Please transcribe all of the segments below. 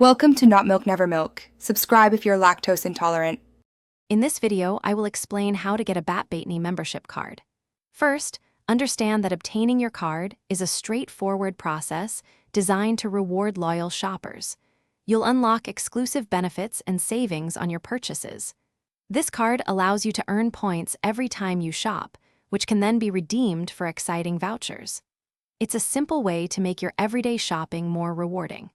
Welcome to Not Milk Never Milk. Subscribe if you're lactose intolerant. In this video, I will explain how to get a Bhatbhateni membership card. First, understand that obtaining your card is a straightforward process designed to reward loyal shoppers. You'll unlock exclusive benefits and savings on your purchases. This card allows you to earn points every time you shop, which can then be redeemed for exciting vouchers. It's a simple way to make your everyday shopping more rewarding.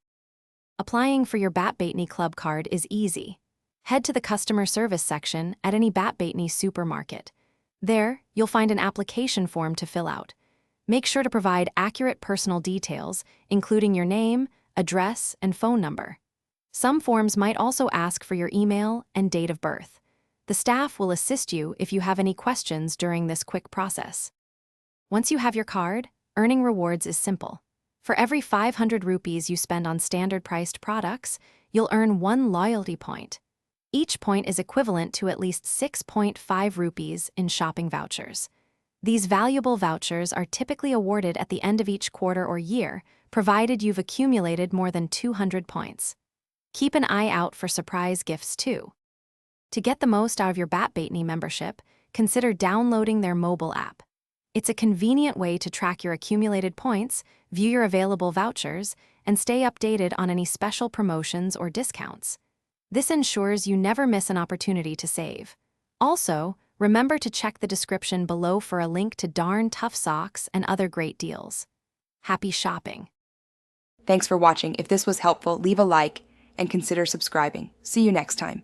Applying for your Bhatbhateni Club card is easy. Head to the customer service section at any Bhatbhateni supermarket. There, you'll find an application form to fill out. Make sure to provide accurate personal details, including your name, address, and phone number. Some forms might also ask for your email and date of birth. The staff will assist you if you have any questions during this quick process. Once you have your card, earning rewards is simple. For every 500 rupees you spend on standard-priced products, you'll earn 1 loyalty point. Each point is equivalent to at least 6.5 rupees in shopping vouchers. These valuable vouchers are typically awarded at the end of each quarter or year, provided you've accumulated more than 200 points. Keep an eye out for surprise gifts too. To get the most out of your Bhatbhateni membership, consider downloading their mobile app. It's a convenient way to track your accumulated points, view your available vouchers, and stay updated on any special promotions or discounts. This ensures you never miss an opportunity to save. Also, remember to check the description below for a link to darn tough socks and other great deals. Happy shopping! Thanks for watching. If this was helpful, leave a like and consider subscribing. See you next time.